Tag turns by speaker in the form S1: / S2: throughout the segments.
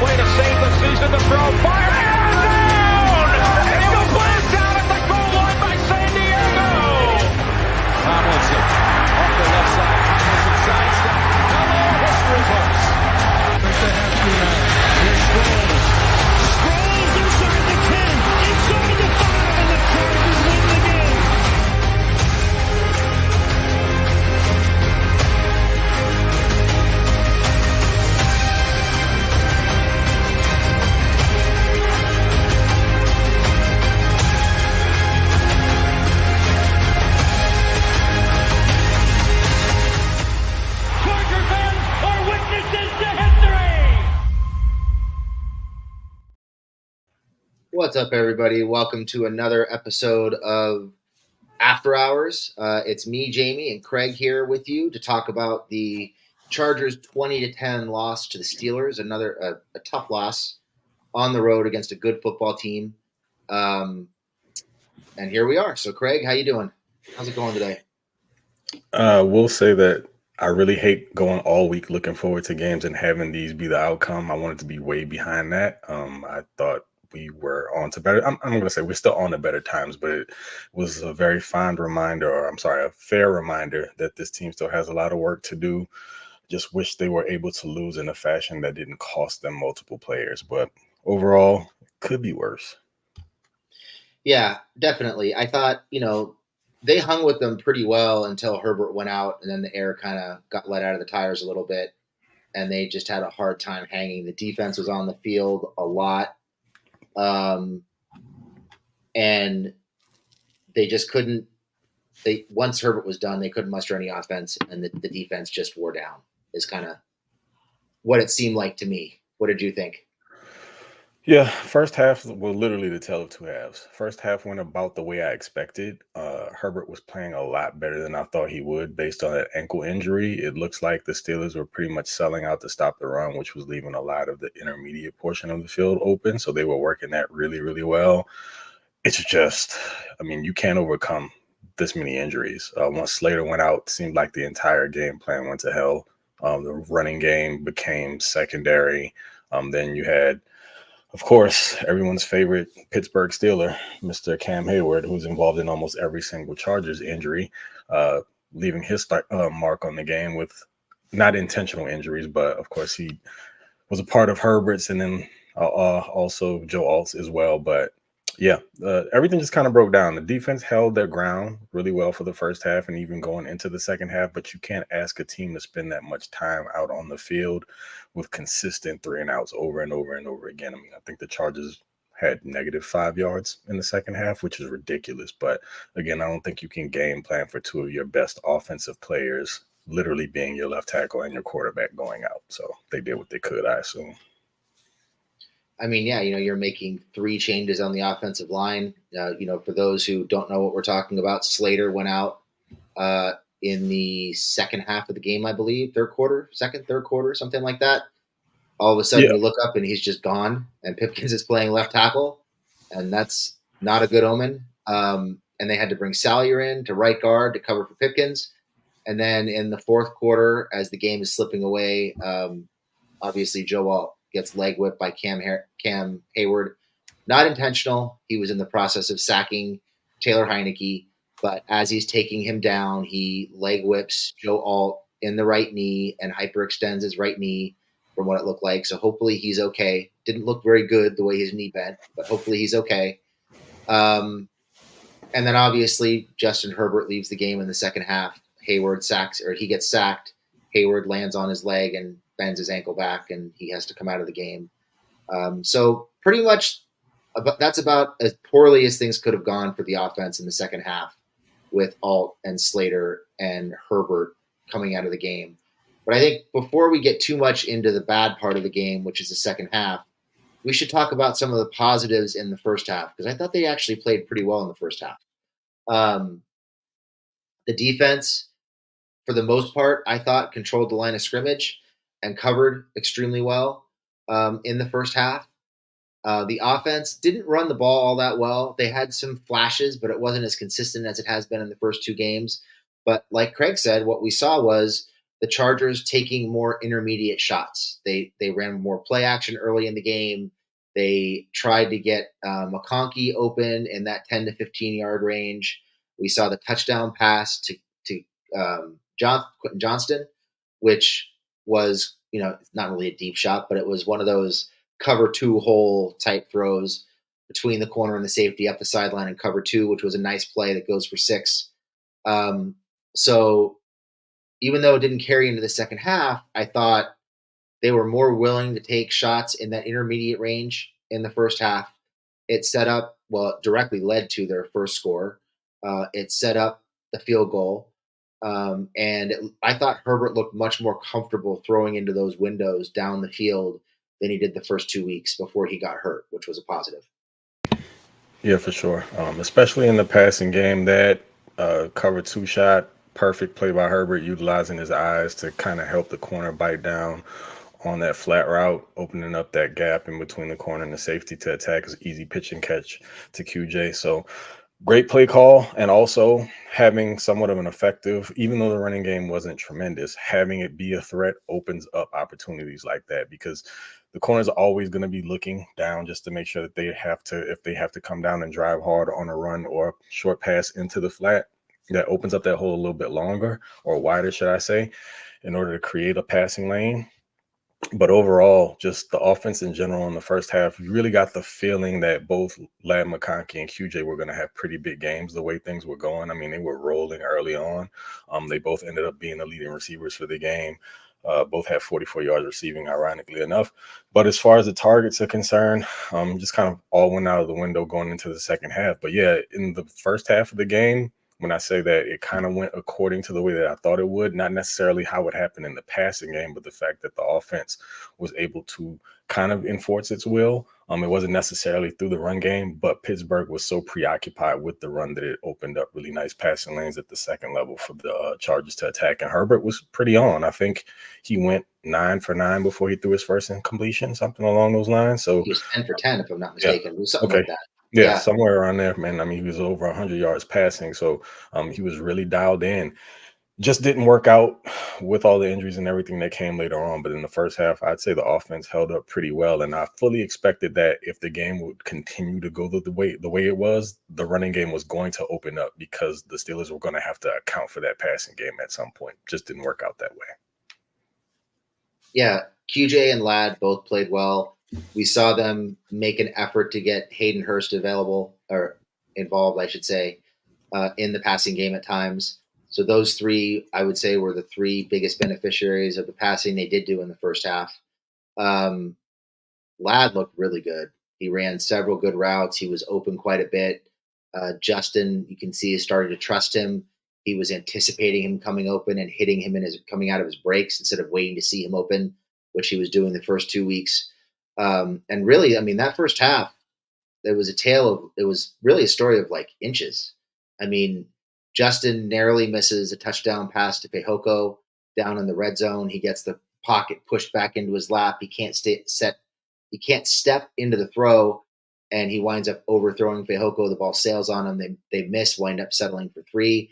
S1: play to save the season. The throw, fire, and down! Incomplete, down at the goal line by San Diego. Tomlinson off the left side. Tomlinson sidestep. Hello, history books. I think they have to now. Here's Sproles. Sproles inside the 10, inside the 5, and the Chargers win the game.
S2: What's up, everybody? Welcome to another episode of After Hours. It's me, Jamie, and Craig here with you to talk about the Chargers' 20-10 loss to the Steelers. Another a tough loss on the road against a good football team. And here we are. So, Craig, how you doing? How's it going today?
S3: We'll say that I really hate going all week looking forward to games and having these be the outcome. I wanted to be way behind that. I thought we were on to better. I'm going to say we're still on to better times, but it was a very fond reminder, a fair reminder that this team still has a lot of work to do. Just wish they were able to lose in a fashion that didn't cost them multiple players. But overall, it could be worse.
S2: Yeah, definitely. I thought, they hung with them pretty well until Herbert went out, and then the air kind of got let out of the tires a little bit, and they just had a hard time hanging. The defense was on the field a lot. And they just couldn't. Once Herbert was done, they couldn't muster any offense, and the defense just wore down. Is kind of what it seemed like to me. What did you think?
S3: Yeah, first half was literally the tale of two halves. First half went about the way I expected. Herbert was playing a lot better than I thought he would based on that ankle injury. It looks like the Steelers were pretty much selling out to stop the run, which was leaving a lot of the intermediate portion of the field open. So they were working that really, really well. It's just, you can't overcome this many injuries. Once Slater went out, it seemed like the entire game plan went to hell. The running game became secondary. Then you had, of course, everyone's favorite Pittsburgh Steeler, Mr. Cam Hayward, who's involved in almost every single Chargers injury, leaving his mark on the game with not intentional injuries, but of course he was a part of Herbert's and then also Joe Alt's as well. But yeah, everything just kind of broke down. The defense held their ground really well for the first half and even going into the second half, but you can't ask a team to spend that much time out on the field with consistent 3-and-outs over and over and over again. I think the Chargers had -5 yards in the second half, which is ridiculous. But again, I don't think you can game plan for two of your best offensive players literally being your left tackle and your quarterback going out. So they did what they could, I assume.
S2: You're making 3 changes on the offensive line. For those who don't know what we're talking about, Slater went out in the second half of the game, I believe, third quarter, something like that. All of a sudden, You look up and he's just gone, and Pipkins is playing left tackle, and that's not a good omen. And they had to bring Salyer in to right guard to cover for Pipkins. And then in the fourth quarter, as the game is slipping away, obviously Joe Alt gets leg whipped by Cam Hayward. Not intentional. He was in the process of sacking Taylor Heineke, but as he's taking him down, he leg whips Joe Alt in the right knee and hyperextends his right knee from what it looked like. So hopefully he's okay. Didn't look very good the way his knee bent, but hopefully he's okay. And then obviously Justin Herbert leaves the game in the second half. He gets sacked. Hayward lands on his leg and bends his ankle back, and he has to come out of the game. So pretty much that's about as poorly as things could have gone for the offense in the second half with Alt and Slater and Herbert coming out of the game. But I think before we get too much into the bad part of the game, which is the second half, we should talk about some of the positives in the first half, because I thought they actually played pretty well in the first half. The defense, for the most part, I thought controlled the line of scrimmage and covered extremely well in the first half. The offense didn't run the ball all that well. They had some flashes, but it wasn't as consistent as it has been in the first 2 games. But like Craig said, what we saw was the Chargers taking more intermediate shots. They ran more play action early in the game. They tried to get McConkey open in that 10 to 15-yard range. We saw the touchdown pass to Quentin Johnston, which was, not really a deep shot, but it was one of those cover 2 hole type throws between the corner and the safety up the sideline and cover 2, which was a nice play that goes for 6. So even though it didn't carry into the second half, I thought they were more willing to take shots in that intermediate range in the first half. It directly led to their first score. It set up the field goal. I thought Herbert looked much more comfortable throwing into those windows down the field than he did the first 2 weeks before he got hurt, which was a positive.
S3: Yeah, for sure. Especially in the passing game, that cover 2 shot, perfect play by Herbert, utilizing his eyes to kind of help the corner bite down on that flat route, opening up that gap in between the corner and the safety to attack his easy pitch and catch to QJ. So great play call, and also having somewhat of an effective, even though the running game wasn't tremendous, having it be a threat opens up opportunities like that, because the corners are always going to be looking down just to make sure that if they have to come down and drive hard on a run or short pass into the flat, that opens up that hole a little bit longer, or wider, should I say, in order to create a passing lane. But overall, just the offense in general in the first half, you really got the feeling that both Lad McConkey and QJ were going to have pretty big games the way things were going. I mean, they were rolling early on. They both ended up being the leading receivers for the game. Both had 44 yards receiving, ironically enough. But as far as the targets are concerned, just kind of all went out of the window going into the second half. But yeah, in the first half of the game, when I say that it kind of went according to the way that I thought it would, not necessarily how it happened in the passing game, but the fact that the offense was able to kind of enforce its will. It wasn't necessarily through the run game, but Pittsburgh was so preoccupied with the run that it opened up really nice passing lanes at the second level for the Chargers to attack. And Herbert was pretty on. I think he went 9 for 9 before he threw his first incompletion, something along those lines. So
S2: he was 10 for 10, if I'm not mistaken. It was something like that.
S3: Yeah, somewhere around there, man. I mean, he was over 100 yards passing, so he was really dialed in. Just didn't work out with all the injuries and everything that came later on. But in the first half, I'd say the offense held up pretty well, and I fully expected that if the game would continue to go the way it was, the running game was going to open up, because the Steelers were going to have to account for that passing game at some point. Just didn't work out that way.
S2: Yeah, QJ and Ladd both played well. We saw them make an effort to get Hayden Hurst involved, I should say, in the passing game at times. So those 3, I would say, were the 3 biggest beneficiaries of the passing they did do in the first half. Ladd looked really good. He ran several good routes. He was open quite a bit. Justin, you can see, is starting to trust him. He was anticipating him coming open and hitting him coming out of his breaks instead of waiting to see him open, which he was doing the first 2 weeks. And really, I mean, that first half, it was really a story of like inches. I mean, Justin narrowly misses a touchdown pass to Fehoko down in the red zone. He gets the pocket pushed back into his lap. He can't step into the throw, and he winds up overthrowing Fehoko. The ball sails on him. They miss, wind up settling for 3.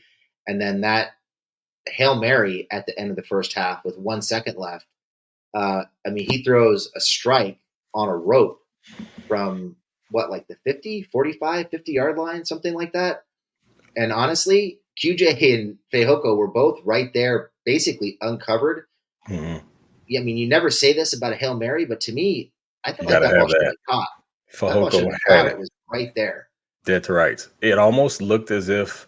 S2: And then that Hail Mary at the end of the first half with 1 second left. He throws a strike on a rope from the 50, 45, 50-yard line, something like that. And honestly, QJ and Fehoko were both right there, basically uncovered. Mm-hmm. Yeah, I mean, you never say this about a Hail Mary, but to me, I feel like that ball should have been caught.
S3: Fehoko had it.
S2: It was right there.
S3: That's right. It almost looked as if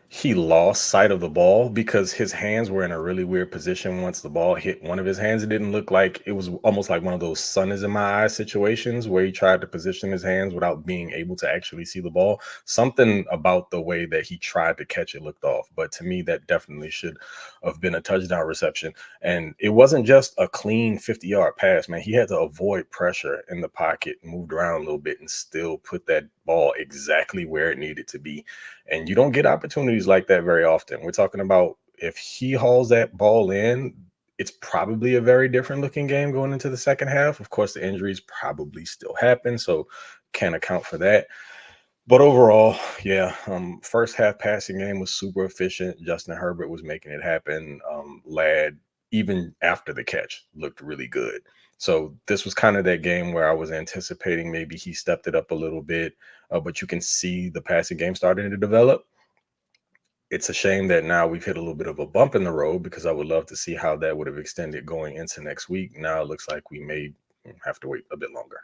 S3: he lost sight of the ball, because his hands were in a really weird position once the ball hit one of his hands. It didn't look like, it was almost like one of those sun is in my eyes situations where he tried to position his hands without being able to actually see the ball. Something about the way that he tried to catch it looked off. But to me, that definitely should have been a touchdown reception. And it wasn't just a clean 50-yard pass, man. He had to avoid pressure in the pocket, moved around a little bit, and still put that ball exactly where it needed to be. And you don't get opportunities like that very often. We're talking about, if he hauls that ball in, it's probably a very different looking game going into the second half. Of course, the injuries probably still happen, so can't account for that. But overall, yeah, first half passing game was super efficient. Justin Herbert was making it happen. Ladd even after the catch, looked really good. So this was kind of that game where I was anticipating maybe he stepped it up a little bit, but you can see the passing game starting to develop. It's a shame that now we've hit a little bit of a bump in the road, because I would love to see how that would have extended going into next week. Now it looks like we may have to wait a bit longer.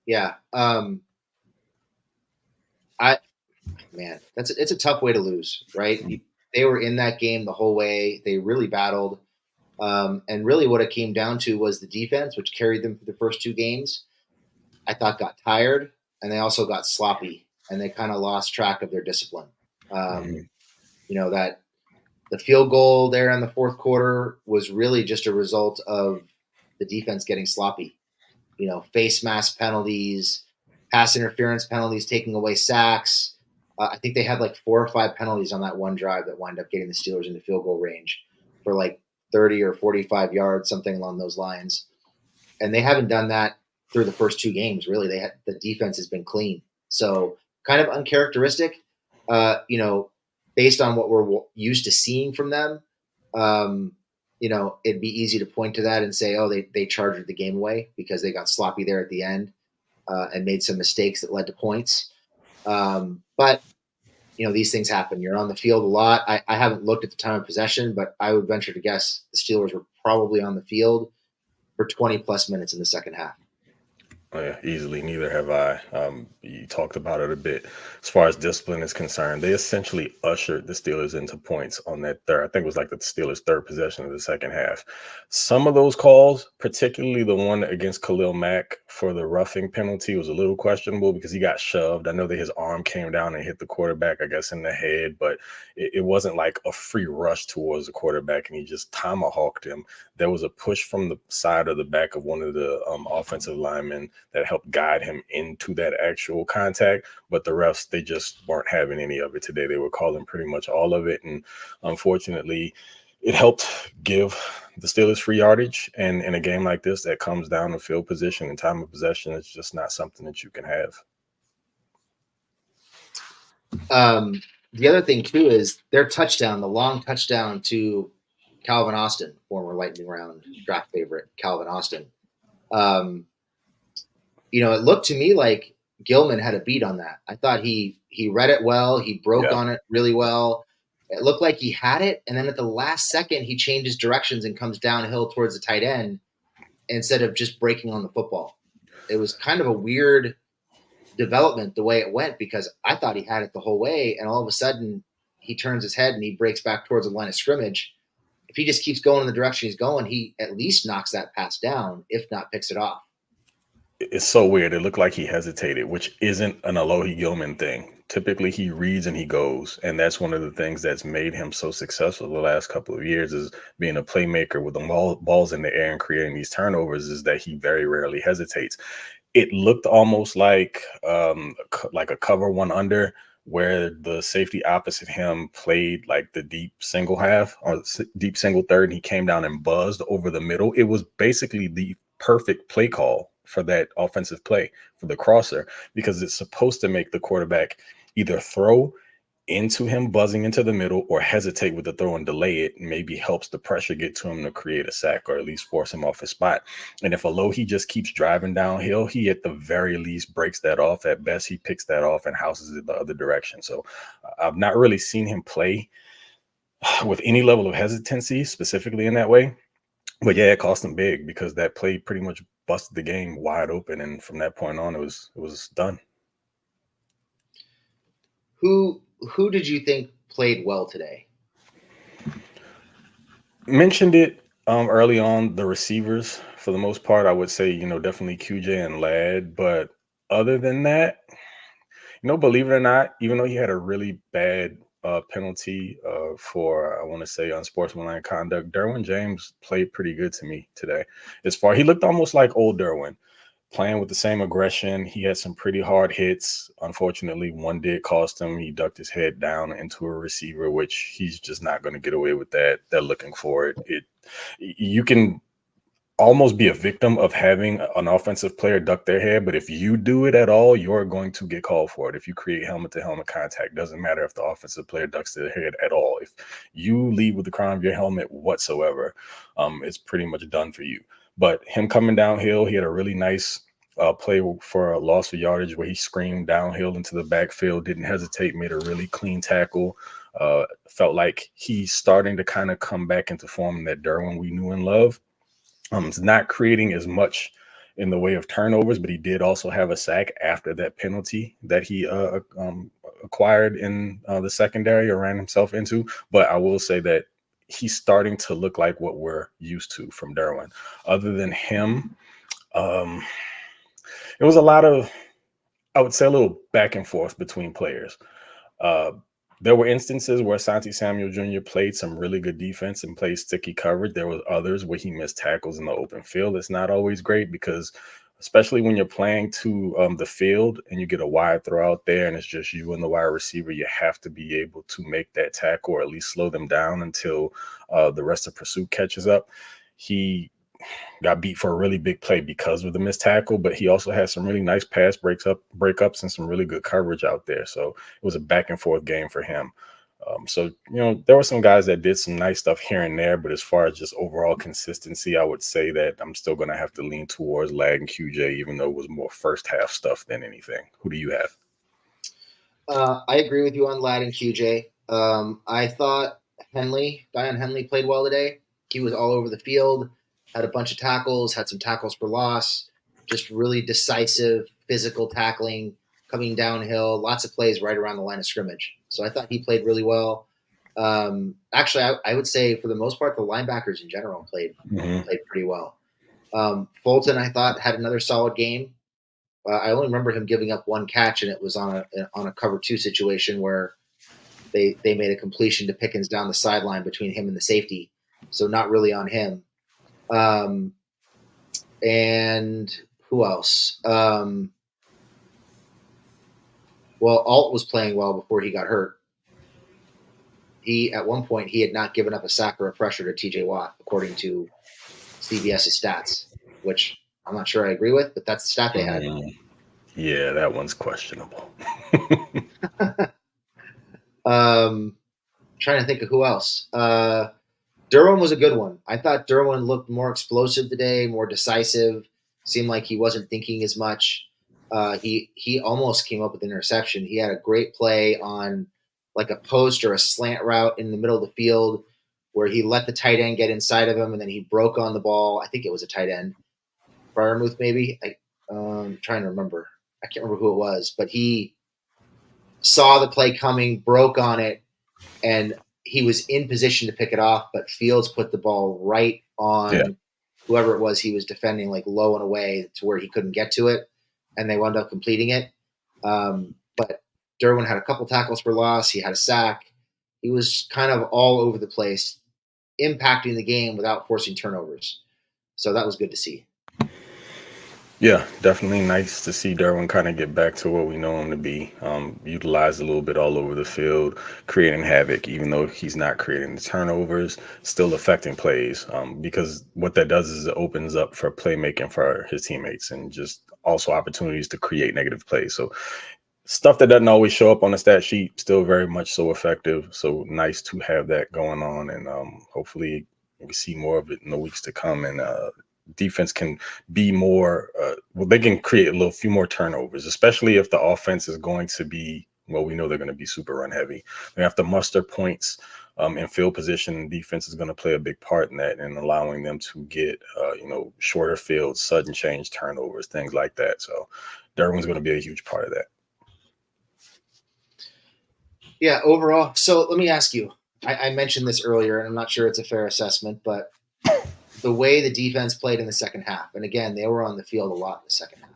S2: Yeah. It's a tough way to lose, right? They were in that game the whole way. They really battled. And really what it came down to was the defense, which carried them for the first two games, I thought got tired, and they also got sloppy, and they kind of lost track of their discipline. That the field goal there in the fourth quarter was really just a result of the defense getting sloppy. Face mask penalties, pass interference penalties, taking away sacks. I think they had like 4 or 5 penalties on that one drive that wound up getting the Steelers into field goal range for like 30 or 45 yards, something along those lines. And they haven't done that through the first 2 games, really. The defense has been clean. So kind of uncharacteristic, based on what we're used to seeing from them. It'd be easy to point to that and say, oh, they charged the game away because they got sloppy there at the end and made some mistakes that led to points. But these things happen. You're on the field a lot. I haven't looked at the time of possession, but I would venture to guess the Steelers were probably on the field for 20 plus minutes in the second half.
S3: Oh, yeah, easily. Neither have I. You talked about it a bit. As far as discipline is concerned, they essentially ushered the Steelers into points on that third. I think it was like the Steelers' third possession of the second half. Some of those calls, particularly the one against Khalil Mack for the roughing penalty, was a little questionable because he got shoved. I know that his arm came down and hit the quarterback, I guess, in the head, but it wasn't like a free rush towards the quarterback and he just tomahawked him. There was a push from the side of the back of one of the offensive linemen that helped guide him into that actual contact. But the refs, they just weren't having any of it today. They were calling pretty much all of it. And unfortunately, it helped give the Steelers free yardage. And in a game like this that comes down to field position and time of possession, it's just not something that you can have.
S2: The other thing, too, is their touchdown, the long touchdown to Calvin Austin, former lightning round draft favorite Calvin Austin. It looked to me like Gilman had a beat on that. I thought he read it well. He broke on it really well. It looked like he had it. And then at the last second, he changes directions and comes downhill towards the tight end instead of just breaking on the football. It was kind of a weird development the way it went, because I thought he had it the whole way. And all of a sudden he turns his head and he breaks back towards the line of scrimmage. If he just keeps going in the direction he's going, he at least knocks that pass down, if not picks it off.
S3: It's so weird. It looked like he hesitated, which isn't an Alohi Gilman thing. Typically, he reads and he goes. And that's one of the things that's made him so successful the last couple of years, is being a playmaker with the balls in the air and creating these turnovers, is that he very rarely hesitates. It looked almost like a cover one under, where the safety opposite him played like the deep single half or deep single third, and he came down and buzzed over the middle. It was basically the perfect play call for that offensive play for the crosser, because it's supposed to make the quarterback either throw into him buzzing into the middle or hesitate with the throw and delay it. Maybe helps the pressure get to him to create a sack or at least force him off his spot. And if Alohi just keeps driving downhill, he at the very least breaks that off. At best, he picks that off and houses it the other direction. So I've not really seen him play with any level of hesitancy specifically in that way. But yeah, it cost him big, because that play pretty much busted the game wide open. And from that point on, it was done.
S2: Who did you think played well today?
S3: Mentioned it early on, the receivers for the most part. I would say, definitely QJ and Ladd. But other than that, believe it or not, even though he had a really bad penalty for, I want to say, unsportsmanlike conduct, Derwin James played pretty good to me today. He looked almost like old Derwin, playing with the same aggression. He had some pretty hard hits. Unfortunately, one did cost him. He ducked his head down into a receiver, which he's just not going to get away with that. They're looking for it. You can almost be a victim of having an offensive player duck their head. But if you do it at all, you're going to get called for it. If you create helmet-to-helmet contact, doesn't matter if the offensive player ducks their head at all. If you leave with the crown of your helmet whatsoever, it's pretty much done for you. But him coming downhill, he had a really nice play for a loss of yardage where he screamed downhill into the backfield, didn't hesitate, made a really clean tackle. Felt like he's starting to kind of come back into form that Derwin we knew and love. It's not creating as much in the way of turnovers, but he did also have a sack after that penalty that he acquired in the secondary or ran himself into. But I will say that he's starting to look like what we're used to from Derwin. Other than him, it was a lot of, I would say, a little back and forth between players. There were instances where Santi Samuel Jr. played some really good defense and played sticky coverage. There was others where he missed tackles in the open field. It's not always great because, especially when you're playing to the field and you get a wide throw out there and it's just you and the wide receiver, you have to be able to make that tackle or at least slow them down until the rest of pursuit catches up. He got beat for a really big play because of the missed tackle, but he also had some really nice pass breakups and some really good coverage out there. So it was a back and forth game for him. So, there were some guys that did some nice stuff here and there, but as far as just overall consistency, I would say that I'm still going to have to lean towards Lag and QJ, even though it was more first half stuff than anything. Who do you have?
S2: I agree with you on Lag and QJ. I thought Dion Henley played well today. He was all over the field. Had a bunch of tackles, had some tackles for loss, just really decisive physical tackling, coming downhill, lots of plays right around the line of scrimmage. So I thought he played really well. Actually, I would say for the most part, the linebackers in general played pretty well. Fulton, I thought, had another solid game. I only remember him giving up one catch, and it was on a cover 2 situation where they made a completion to Pickens down the sideline between him and the safety. So not really on him. And who else? Alt was playing well before he got hurt. At one point, he had not given up a sack or a pressure to TJ Watt, according to CBS's stats, which I'm not sure I agree with, but that's the stat they had.
S3: Yeah, that one's questionable.
S2: Trying to think of who else. Derwin was a good one. I thought Derwin looked more explosive today, more decisive. Seemed like he wasn't thinking as much. He almost came up with an interception. He had a great play on like a post or a slant route in the middle of the field where he let the tight end get inside of him and then he broke on the ball. I think it was a tight end. Fryermuth, maybe? I'm trying to remember. I can't remember who it was, but he saw the play coming, broke on it, and he was in position to pick it off, but Fields put the ball right on whoever it was he was defending, like low and away to where he couldn't get to it, and they wound up completing it. But Derwin had a couple tackles for loss. He had a sack. He was kind of all over the place, impacting the game without forcing turnovers. So that was good to see.
S3: Yeah, definitely nice to see Derwin kind of get back to what we know him to be. Utilized a little bit all over the field, creating havoc, even though he's not creating the turnovers, still affecting plays. Because what that does is it opens up for playmaking for his teammates and just also opportunities to create negative plays. So stuff that doesn't always show up on the stat sheet, still very much so effective. So nice to have that going on, and hopefully we see more of it in the weeks to come. And defense can be more they can create a few more turnovers, especially if the offense is going to be, well, we know they're going to be super run heavy. They have to muster points in field position, and defense is going to play a big part in that, and allowing them to get shorter fields, sudden change turnovers, things like that. So Derwin's going to be a huge part of that.
S2: Yeah, overall. So let me ask you, I mentioned this earlier, and I'm not sure it's a fair assessment, but the way the defense played in the second half, and again, they were on the field a lot in the second half.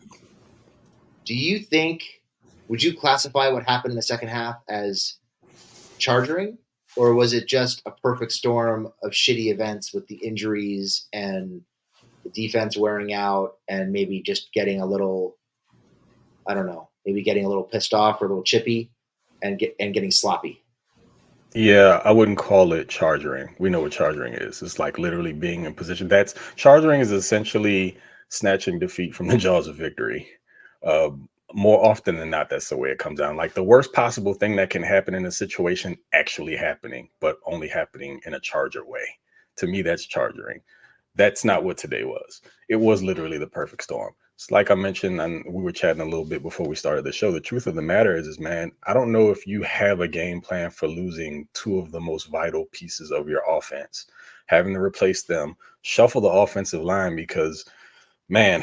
S2: Would you classify what happened in the second half as charging, or was it just a perfect storm of shitty events with the injuries and the defense wearing out and maybe just getting a little, maybe getting a little pissed off or a little chippy and getting sloppy?
S3: Yeah, I wouldn't call it charging. We know what charging is. It's like literally being in position. That's charging is essentially snatching defeat from the jaws of victory. More often than not, that's the way it comes down. Like the worst possible thing that can happen in a situation actually happening, but only happening in a charger way. To me, that's charging. That's not what today was. It was literally the perfect storm. It's like I mentioned, and we were chatting a little bit before we started the show. The truth of the matter is, man, I don't know if you have a game plan for losing two of the most vital pieces of your offense, having to replace them, shuffle the offensive line because man,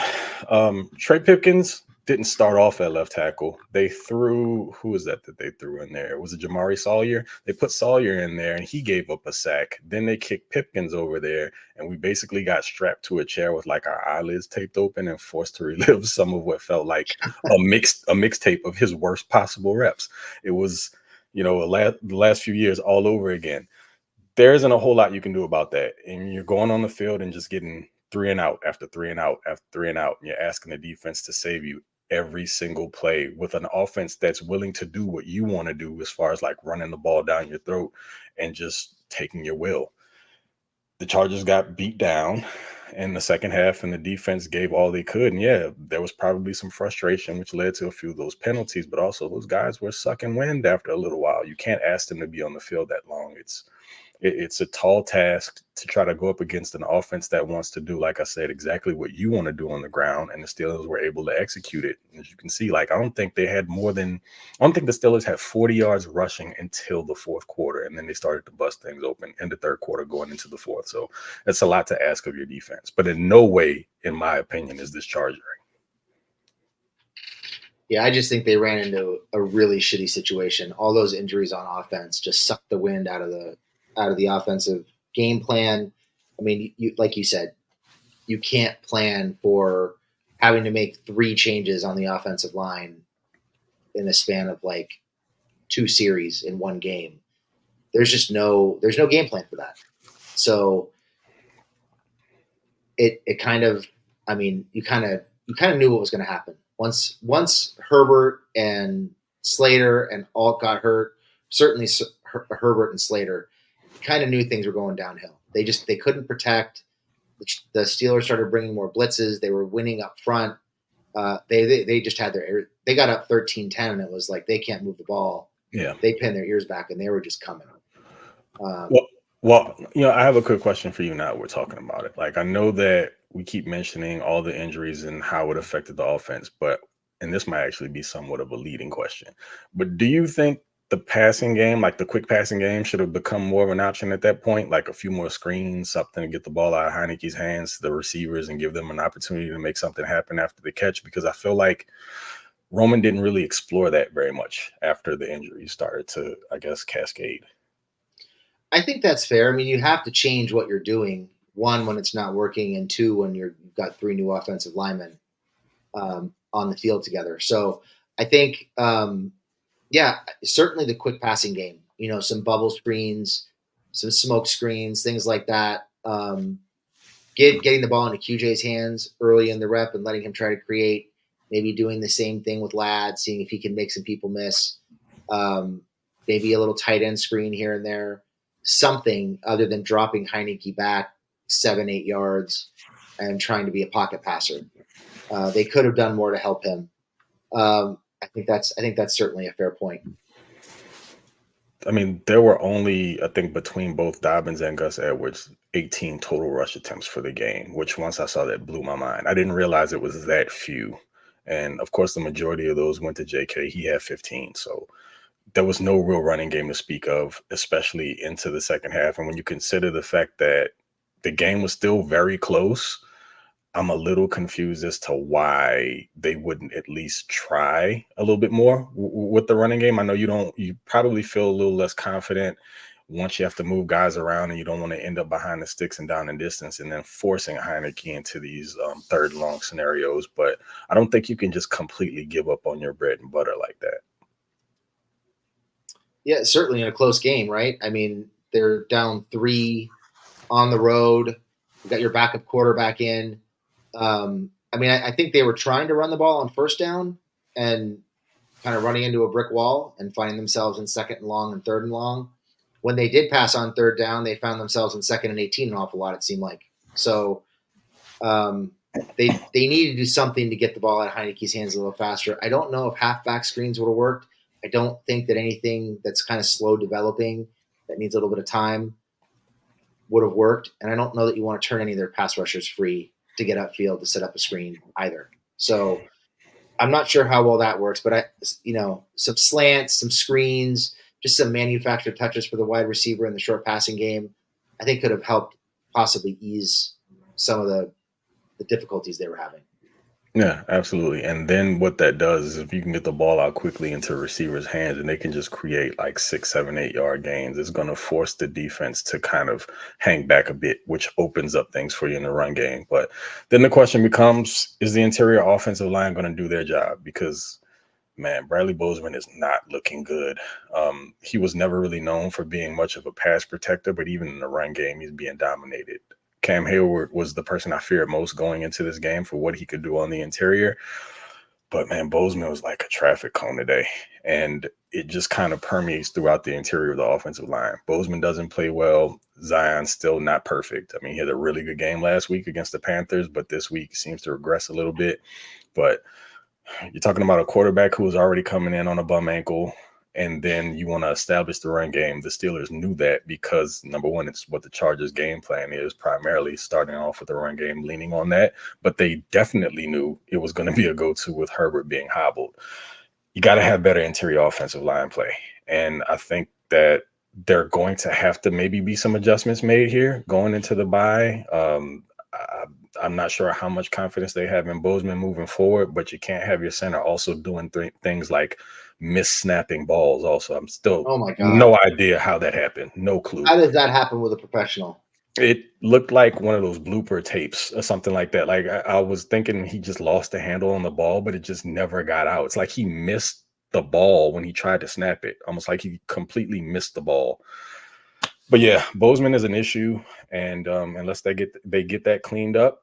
S3: Trey Pipkins didn't start off at left tackle. They threw who was that they threw in there? Was it Jamari Sawyer? They put Sawyer in there and he gave up a sack. Then they kicked Pipkins over there, and we basically got strapped to a chair with like our eyelids taped open and forced to relive some of what felt like a mixtape of his worst possible reps. It was, the last few years all over again. There isn't a whole lot you can do about that. And you're going on the field and just getting three and out after three and out after three and out. And you're asking the defense to save you every single play with an offense that's willing to do what you want to do as far as like running the ball down your throat and just taking your will. The Chargers got beat down in the second half and the defense gave all they could. And yeah, there was probably some frustration, which led to a few of those penalties, but also those guys were sucking wind after a little while. You can't ask them to be on the field that long. It's a tall task to try to go up against an offense that wants to do, like I said, exactly what you want to do on the ground. And the Steelers were able to execute it. As you can see, I don't think the Steelers had 40 yards rushing until the fourth quarter. And then they started to bust things open in the third quarter going into the fourth. So that's a lot to ask of your defense. But in no way, in my opinion, is this charging.
S2: Yeah, I just think they ran into a really shitty situation. All those injuries on offense just sucked the wind out of the offensive game plan. I mean, like you said, you can't plan for having to make 3 changes on the offensive line in a span of like 2 series in one game. There's no game plan for that. So it kind of, I mean, you kind of knew what was going to happen. Once Herbert and Slater and Alt got hurt, certainly Herbert and Slater, kind of knew things were going downhill. They couldn't protect. The Steelers started bringing more blitzes. They were winning up front. They just had they got up 13-10 and it was like they can't move the ball.
S3: Yeah,
S2: they pinned their ears back and they were just coming.
S3: Well, I have a quick question for you now. We're talking about it. Like, I know that we keep mentioning all the injuries and how it affected the offense, and this might actually be somewhat of a leading question, but do you think the passing game, like the quick passing game, should have become more of an option at that point? Like a few more screens, something to get the ball out of Heineke's hands to the receivers and give them an opportunity to make something happen after the catch? Because I feel like Roman didn't really explore that very much after the injuries started to, I guess, cascade.
S2: I think that's fair. I mean, you have to change what you're doing. 1, when it's not working, and 2, when you've got 3 new offensive linemen on the field together. So I think, certainly the quick passing game. Some bubble screens, some smoke screens, things like that. Getting the ball into QJ's hands early in the rep and letting him try to create. Maybe doing the same thing with Ladd, seeing if he can make some people miss. Maybe a little tight end screen here and there. Something other than dropping Heineke back 7-8 yards and trying to be a pocket passer. They could have done more to help him. I think that's certainly a fair point.
S3: I mean, there were only, I think, between both Dobbins and Gus Edwards, 18 total rush attempts for the game, which once I saw that blew my mind. I didn't realize it was that few. And of course, the majority of those went to JK. He had 15. So there was no real running game to speak of, especially into the second half. And when you consider the fact that the game was still very close, I'm a little confused as to why they wouldn't at least try a little bit more with the running game. I know you probably feel a little less confident once you have to move guys around and you don't want to end up behind the sticks and down in distance and then forcing Heineke into these third and long scenarios. But I don't think you can just completely give up on your bread and butter like that.
S2: Yeah, certainly in a close game, right? I mean, they're down 3 on the road. You got your backup quarterback in. I think they were trying to run the ball on first down and kind of running into a brick wall and finding themselves in second and long and third and long. when they did pass on third down, they found themselves in 2nd and 18 an awful lot, it seemed like. So they needed to do something to get the ball out of Heineke's hands a little faster. I don't know if halfback screens would have worked. I don't think that anything that's kind of slow developing that needs a little bit of time would have worked. And I don't know that you want to turn any of their pass rushers free to get upfield to set up a screen either. So I'm not sure how well that works, but some slants, some screens, just some manufactured touches for the wide receiver in the short passing game, I think could have helped possibly ease some of the difficulties they were having.
S3: Yeah, absolutely. And then what that does is if you can get the ball out quickly into receivers' hands and they can just create like 6, 7, 8 yard gains, it's going to force the defense to kind of hang back a bit, which opens up things for you in the run game. But then the question becomes, is the interior offensive line going to do their job? Because, man, Bradley Bozeman is not looking good. He was never really known for being much of a pass protector, but even in the run game, he's being dominated. Cam Hayward was the person I feared most going into this game for what he could do on the interior. But, man, Bozeman was like a traffic cone today. And it just kind of permeates throughout the interior of the offensive line. Bozeman doesn't play well. Zion's still not perfect. I mean, he had a really good game last week against the Panthers, but this week seems to regress a little bit. But you're talking about a quarterback who was already coming in on a bum ankle, and then you want to establish the run game. The Steelers knew that because, number one, it's what the Chargers' game plan is, primarily starting off with the run game, leaning on that. But they definitely knew it was going to be a go-to with Herbert being hobbled. You got to have better interior offensive line play. And I think that they're going to have to maybe be some adjustments made here going into the bye. I'm not sure how much confidence they have in Bozeman moving forward, but you can't have your center also doing things like miss-snapping balls also. I'm still no idea how that happened. No clue.
S2: How does that happen with a professional?
S3: It looked like one of those blooper tapes or something like that. Like I was thinking he just lost the handle on the ball, but it just never got out. It's like he missed the ball when he tried to snap it, almost like he completely missed the ball. But yeah, Bozeman is an issue, and unless they get that cleaned up,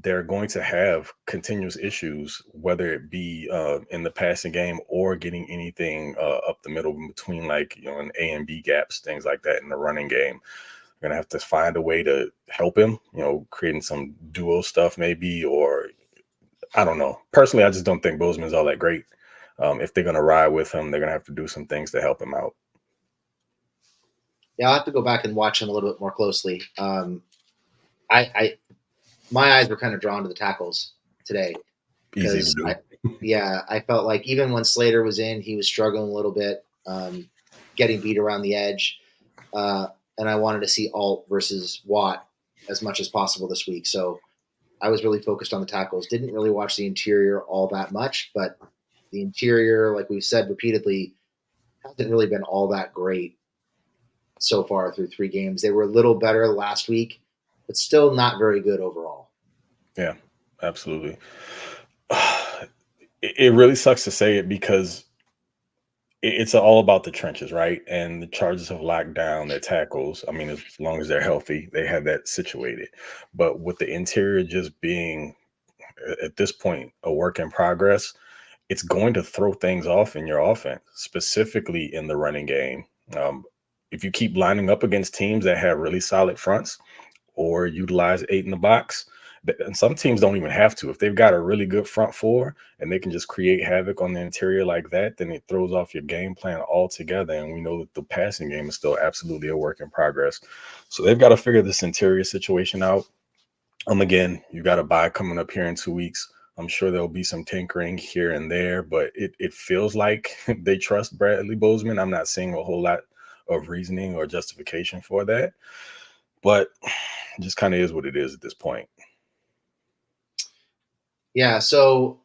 S3: they're going to have continuous issues, whether it be in the passing game or getting anything up the middle between, like, an A and B gaps, things like that in the running game. They're going to have to find a way to help him, creating some duo stuff maybe, or I don't know. Personally, I just don't think Bozeman's all that great. If they're going to ride with him, they're going to have to do some things to help him out.
S2: Yeah, I'll have to go back and watch him a little bit more closely. My eyes were kind of drawn to the tackles today.
S3: Easy to do.
S2: I felt like even when Slater was in, he was struggling a little bit, getting beat around the edge. And I wanted to see Alt versus Watt as much as possible this week. So I was really focused on the tackles. Didn't really watch the interior all that much, but the interior, like we've said repeatedly, hasn't really been all that great so far through 3 games. They were a little better last week, but still not very good overall.
S3: Yeah, absolutely. It really sucks to say it because it's all about the trenches, right? And the Chargers have locked down their tackles. I mean, as long as they're healthy, they have that situated. But with the interior just being, at this point, a work in progress, it's going to throw things off in your offense, specifically in the running game. If you keep lining up against teams that have really solid fronts or utilize 8 in the box, and some teams don't even have to. If they've got a really good front 4 and they can just create havoc on the interior like that, then it throws off your game plan altogether. And we know that the passing game is still absolutely a work in progress. So they've got to figure this interior situation out. Again, you got a bye coming up here in 2 weeks. I'm sure there'll be some tinkering here and there, but it feels like they trust Bradley Bozeman. I'm not seeing a whole lot of reasoning or justification for that, but it just kind of is what it is at this point.
S2: Yeah, so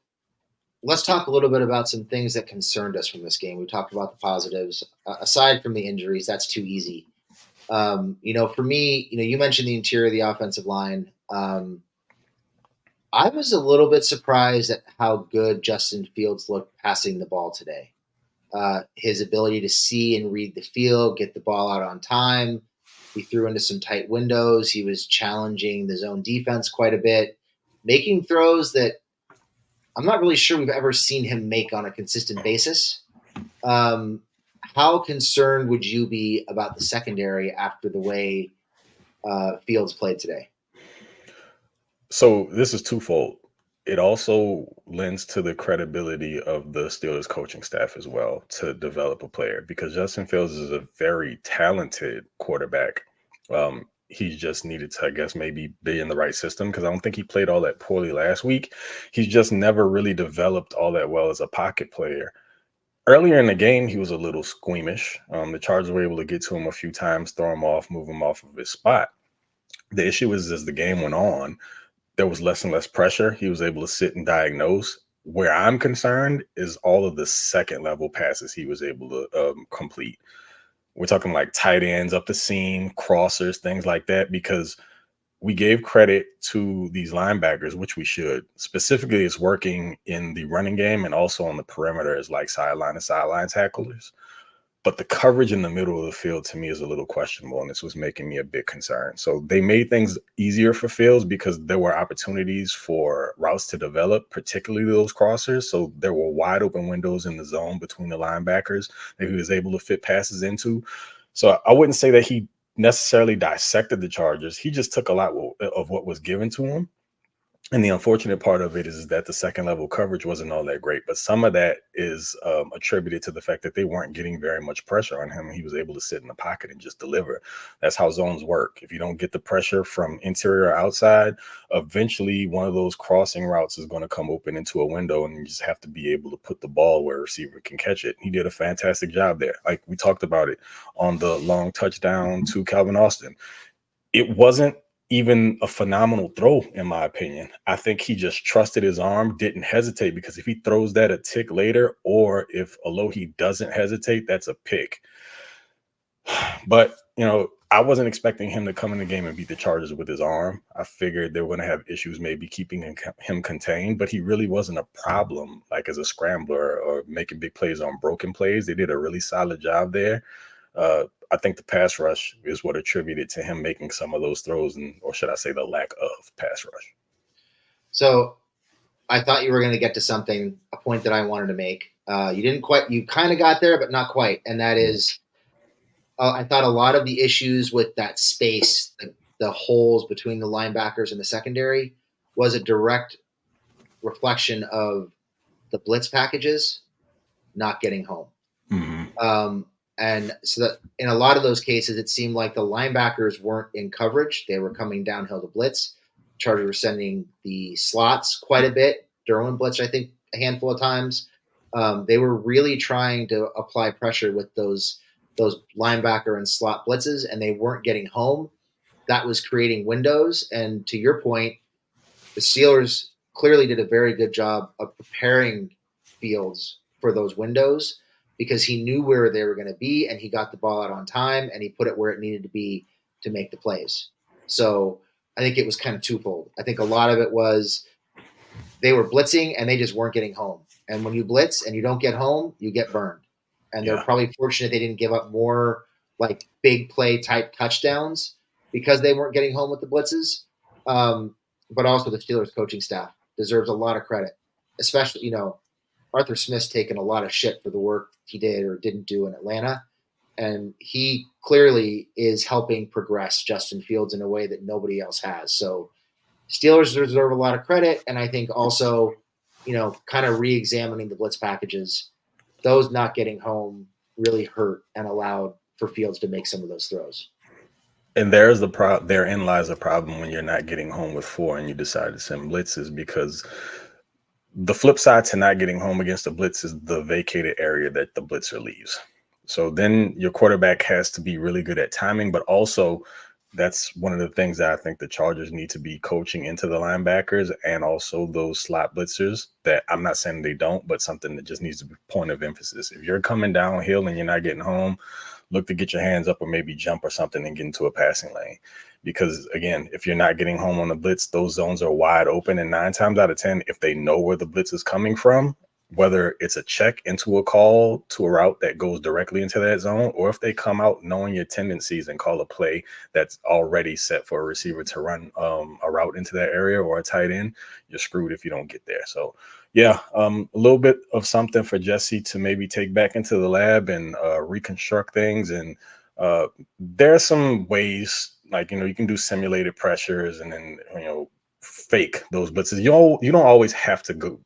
S2: let's talk a little bit about some things that concerned us from this game. We talked about the positives. Aside from the injuries, that's too easy. For me, you mentioned the interior of the offensive line. I was a little bit surprised at how good Justin Fields looked passing the ball today. His ability to see and read the field, get the ball out on time. He threw into some tight windows. He was challenging the zone defense quite a bit, making throws that I'm not really sure we've ever seen him make on a consistent basis. how concerned would you be about the secondary after the way Fields played today?
S3: So this is twofold. It also lends to the credibility of the Steelers coaching staff as well to develop a player, because Justin Fields is a very talented quarterback. He just needed to, I guess, maybe be in the right system, because I don't think he played all that poorly last week. He's just never really developed all that well as a pocket player. Earlier in the game, he was a little squeamish. The Chargers were able to get to him a few times, throw him off, move him off of his spot. The issue is, as the game went on, there was less and less pressure. He was able to sit and diagnose. Where I'm concerned is all of the second level passes he was able to complete. We're talking like tight ends up the seam, crossers, things like that, because we gave credit to these linebackers, which we should. Specifically, it's working in the running game and also on the perimeter as like sideline to sideline tacklers. But the coverage in the middle of the field to me is a little questionable, and this was making me a bit concerned. So they made things easier for Fields because there were opportunities for routes to develop, particularly those crossers. So there were wide open windows in the zone between the linebackers that he was able to fit passes into. So I wouldn't say that he necessarily dissected the Chargers. He just took a lot of what was given to him. And the unfortunate part of it is that the second level coverage wasn't all that great, but some of that is attributed to the fact that they weren't getting very much pressure on him. He was able to sit in the pocket and just deliver. That's how zones work. If you don't get the pressure from interior or outside, eventually one of those crossing routes is going to come open into a window, and you just have to be able to put the ball where a receiver can catch it. He did a fantastic job there. Like we talked about it on the long touchdown to Calvin Austin. It wasn't even a phenomenal throw, in my opinion. I think he just trusted his arm, didn't hesitate, because if he throws that a tick later, or if Alohi doesn't hesitate, that's a pick. But, I wasn't expecting him to come in the game and beat the Chargers with his arm. I figured they were going to have issues maybe keeping him contained, but he really wasn't a problem, like as a scrambler or making big plays on broken plays. They did a really solid job there. I think the pass rush is what attributed to him making some of those throws, or should I say the lack of pass rush.
S2: So I thought you were going to get to a point that I wanted to make. You didn't quite, you kind of got there, but not quite. And that is, I thought a lot of the issues with that space, the holes between the linebackers and the secondary, was a direct reflection of the blitz packages not getting home. Mm-hmm. And so that in a lot of those cases, it seemed like the linebackers weren't in coverage. They were coming downhill to blitz. Chargers were sending the slots quite a bit. Derwin blitzed, I think, a handful of times. They were really trying to apply pressure with those linebacker and slot blitzes, and they weren't getting home. That was creating windows. And to your point, the Steelers clearly did a very good job of preparing Fields for those windows, because he knew where they were going to be, and he got the ball out on time, and he put it where it needed to be to make the plays. So I think it was kind of twofold. I think a lot of it was they were blitzing, and they just weren't getting home. And when you blitz and you don't get home, you get burned. And they're probably fortunate they didn't give up more like big play type touchdowns because they weren't getting home with the blitzes. But also the Steelers coaching staff deserves a lot of credit, especially, Arthur Smith's taken a lot of shit for the work he did or didn't do in Atlanta. And he clearly is helping progress Justin Fields in a way that nobody else has. So Steelers deserve a lot of credit. And I think also, kind of re-examining the blitz packages, those not getting home really hurt and allowed for Fields to make some of those throws.
S3: And therein lies a problem when you're not getting home with 4 and you decide to send blitzes, because the flip side to not getting home against the blitz is the vacated area that the blitzer leaves. So then your quarterback has to be really good at timing, but also that's one of the things that I think the Chargers need to be coaching into the linebackers and also those slot blitzers, that I'm not saying they don't, but something that just needs to be a point of emphasis. If you're coming downhill and you're not getting home, look to get your hands up or maybe jump or something and get into a passing lane. Because, again, if you're not getting home on the blitz, those zones are wide open. And 9 times out of 10, if they know where the blitz is coming from, whether it's a check into a call to a route that goes directly into that zone, or if they come out knowing your tendencies and call a play that's already set for a receiver to run a route into that area or a tight end, you're screwed if you don't get there. So yeah, a little bit of something for Jesse to maybe take back into the lab and reconstruct things. And there are some ways, like, you can do simulated pressures and then, fake those blitzes. You don't always have to go,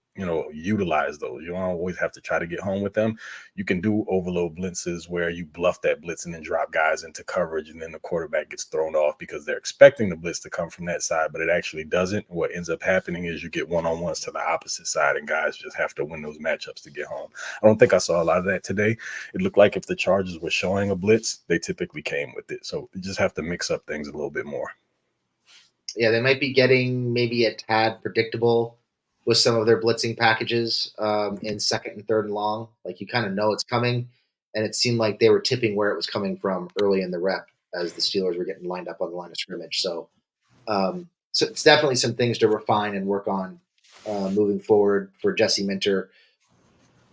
S3: utilize those. You don't always have to try to get home with them. You can do overload blitzes where you bluff that blitz and then drop guys into coverage, and then the quarterback gets thrown off because they're expecting the blitz to come from that side, but it actually doesn't. What ends up happening is you get one-on-ones to the opposite side, and guys just have to win those matchups to get home. I don't think I saw a lot of that today. It looked like if the Chargers were showing a blitz, they typically came with it. So you just have to mix up things a little bit more.
S2: Yeah, they might be getting maybe a tad predictable with some of their blitzing packages in second and third and long. Like, you kind of know it's coming, and it seemed like they were tipping where it was coming from early in the rep as the Steelers were getting lined up on the line of scrimmage. So it's definitely some things to refine and work on moving forward for Jesse Minter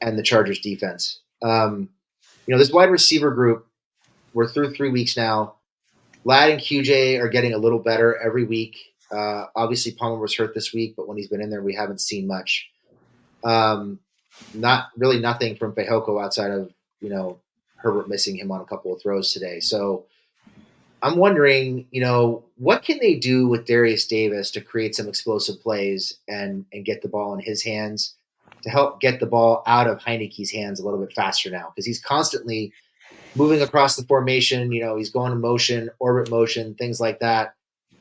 S2: and the Chargers defense. This wide receiver group, we're through 3 weeks now. Ladd and QJ are getting a little better every week. Obviously, Palmer was hurt this week, but when he's been in there, we haven't seen much. Not really nothing from Fehoko outside of, Herbert missing him on a couple of throws today. So I'm wondering, what can they do with Darius Davis to create some explosive plays and get the ball in his hands to help get the ball out of Heineke's hands a little bit faster now? Because he's constantly moving across the formation, he's going in motion, orbit motion, things like that.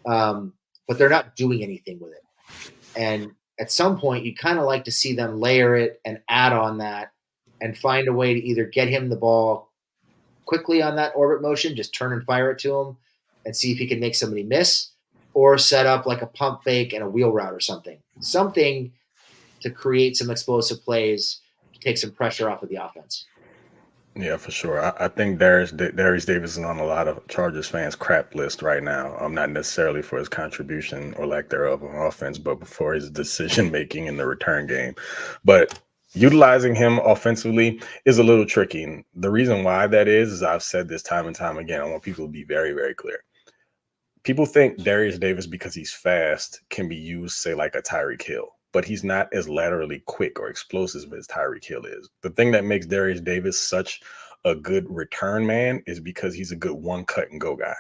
S2: But they're not doing anything with it. And at some point, you kind of like to see them layer it and add on that and find a way to either get him the ball quickly on that orbit motion, just turn and fire it to him and see if he can make somebody miss, or set up like a pump fake and a wheel route or something to create some explosive plays, to take some pressure off of the offense.
S3: Yeah, for sure. I think Darius Davis is on a lot of Chargers fans' crap list right now. Not necessarily for his contribution or lack thereof on offense, but for his decision making in the return game. But utilizing him offensively is a little tricky. And the reason why that is I've said this time and time again. I want people to be very, very clear. People think Darius Davis, because he's fast, can be used, say, like a Tyreek Hill, but he's not as laterally quick or explosive as Tyreek Hill is. The thing that makes Darius Davis such a good return man is because he's a good one cut and go guy.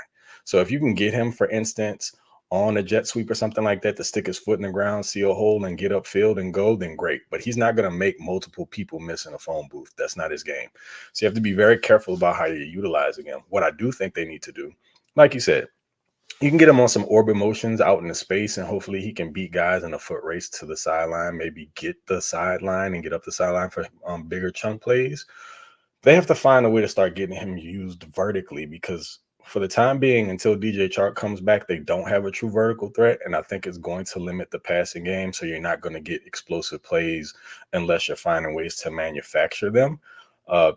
S3: So if you can get him, for instance, on a jet sweep or something like that to stick his foot in the ground, see a hole, and get upfield and go, then great. But he's not going to make multiple people miss in a phone booth. That's not his game. So you have to be very careful about how you're utilizing him. What I do think they need to do, like you said, you can get him on some orbit motions out in the space, and hopefully he can beat guys in a foot race to the sideline, maybe get the sideline and get up the sideline for bigger chunk plays. They have to find a way to start getting him used vertically, because for the time being, until DJ Chark comes back, they don't have a true vertical threat, and I think it's going to limit the passing game, so you're not going to get explosive plays unless you're finding ways to manufacture them.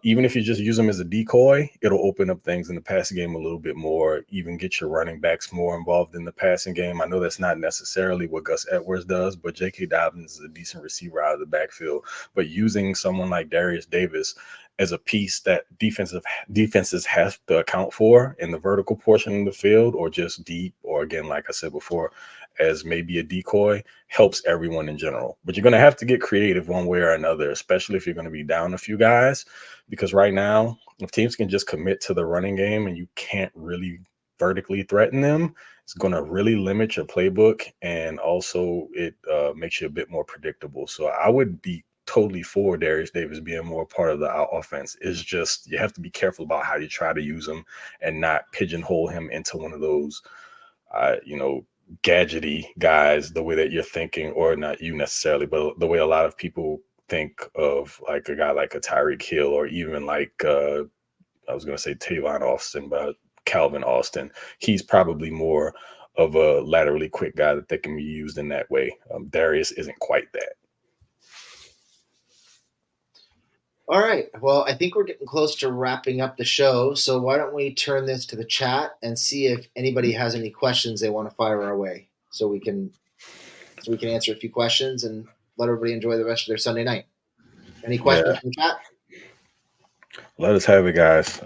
S3: Even if you just use them as a decoy, it'll open up things in the passing game a little bit more, even get your running backs more involved in the passing game. I know that's not necessarily what Gus Edwards does, but J.K. Dobbins is a decent receiver out of the backfield. But using someone like Darius Davis as a piece that defenses have to account for in the vertical portion of the field, or just deep, or again, like I said before, as maybe a decoy, helps everyone in general. But you're going to have to get creative one way or another, especially if you're going to be down a few guys, because right now, if teams can just commit to the running game and you can't really vertically threaten them, it's going to really limit your playbook, and also it makes you a bit more predictable. So I would be totally for Darius Davis being more part of the offense. It's just you have to be careful about how you try to use him and not pigeonhole him into one of those, gadgety guys the way that you're thinking, or not you necessarily, but the way a lot of people think of, like a guy like a Tyreek Hill, or even like I was going to say Tavon Austin, but Calvin Austin. He's probably more of a laterally quick guy that they can be used in that way. Darius isn't quite that.
S2: All right. Well, I think we're getting close to wrapping up the show. So why don't we turn this to the chat and see if anybody has any questions they want to fire our way, so we can answer a few questions and let everybody enjoy the rest of their Sunday night. Any questions from the chat?
S3: Let us have it, guys.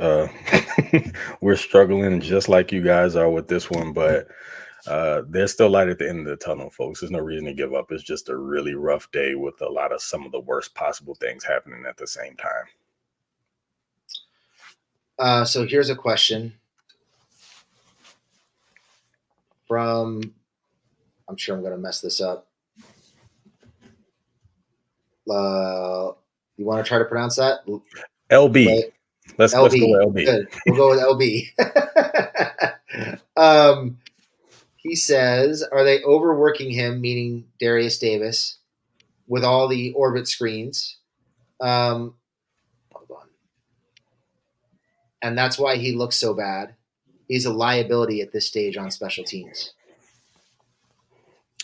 S3: We're struggling just like you guys are with this one, but there's still light at the end of the tunnel, folks. There's no reason to give up. It's just a really rough day with some of the worst possible things happening at the same time.
S2: So here's a question from, I'm sure I'm going to mess this up. You want to try to pronounce that?
S3: LB. Let's go with LB.
S2: Good. We'll go with LB. He says, are they overworking him, meaning Darius Davis, with all the orbit screens? Hold on. And that's why he looks so bad. He's a liability at this stage on special teams.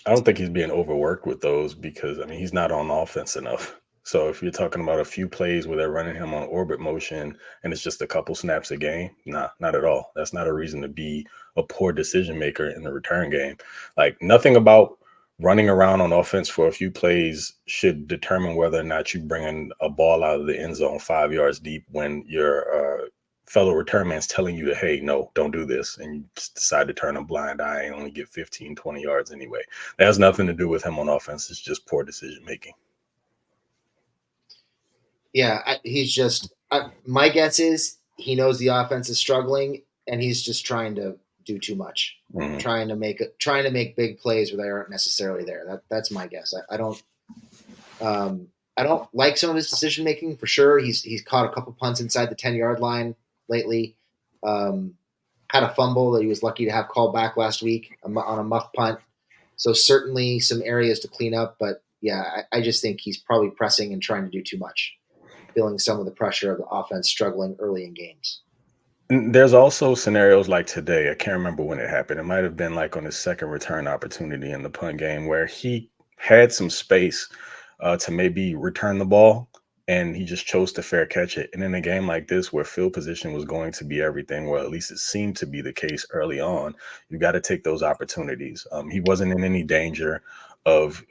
S3: I don't think he's being overworked with those because, he's not on offense enough. So if you're talking about a few plays where they're running him on orbit motion and it's just a couple snaps a game, nah, not at all. That's not a reason to be a poor decision maker in the return game. Like, nothing about running around on offense for a few plays should determine whether or not you bring in a ball out of the end zone 5 yards deep when your fellow return man's telling you that, hey, no, don't do this. And you just decide to turn a blind eye and only get 15, 20 yards anyway. That has nothing to do with him on offense. It's just poor decision making.
S2: Yeah, he's just my guess is he knows the offense is struggling and he's just trying to do too much, trying to make big plays where they aren't necessarily there. That's my guess. I don't like some of his decision making for sure. He's caught a couple punts inside the 10-yard line lately. Had a fumble that he was lucky to have called back last week on a muff punt. So certainly some areas to clean up, but yeah, I just think he's probably pressing and trying to do too much, feeling some of the pressure of the offense struggling early in games.
S3: There's also scenarios like today. I can't remember when it happened. It might have been like on his second return opportunity in the punt game where he had some space to maybe return the ball and he just chose to fair catch it. And in a game like this where field position was going to be everything, well, at least it seemed to be the case early on, you got to take those opportunities. He wasn't in any danger of,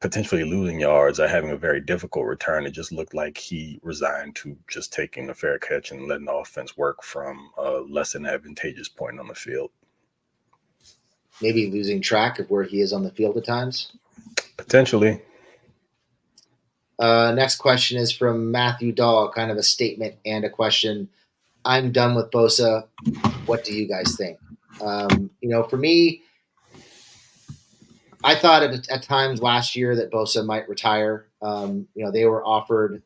S3: potentially losing yards or having a very difficult return. It just looked like he resigned to just taking a fair catch and letting the offense work from a less than advantageous point on the field.
S2: Maybe losing track of where he is on the field at times?
S3: Potentially.
S2: Next question is from Matthew Dahl, kind of a statement and a question. I'm done with Bosa. What do you guys think? For me, I thought at times last year that Bosa might retire. They were offered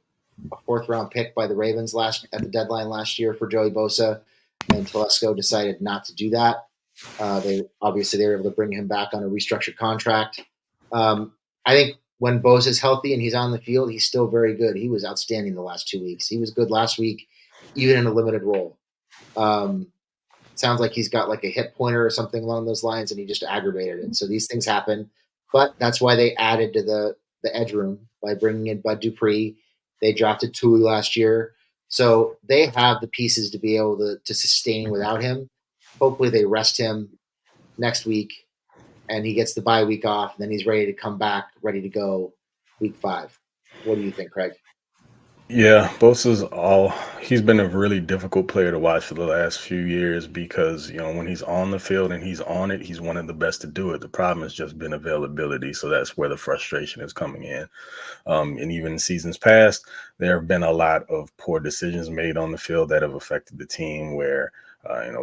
S2: a 4th-round pick by the Ravens at the deadline last year for Joey Bosa, and Telesco decided not to do that. They were able to bring him back on a restructured contract. I think when Bosa's healthy and he's on the field, he's still very good. He was outstanding the last 2 weeks. He was good last week, even in a limited role. Sounds like he's got like a hip pointer or something along those lines, and he just aggravated it. So these things happen, but that's why they added to the edge room by bringing in Bud Dupree. They drafted Tui last year, so they have the pieces to be able to sustain without him. Hopefully, they rest him next week, and he gets the bye week off, and then he's ready to come back, ready to go week 5. What do you think, Craig?
S3: Yeah, he's been a really difficult player to watch for the last few years because, when he's on the field and he's on it, he's one of the best to do it. The problem has just been availability. So that's where the frustration is coming in. And even in seasons past, there have been a lot of poor decisions made on the field that have affected the team where,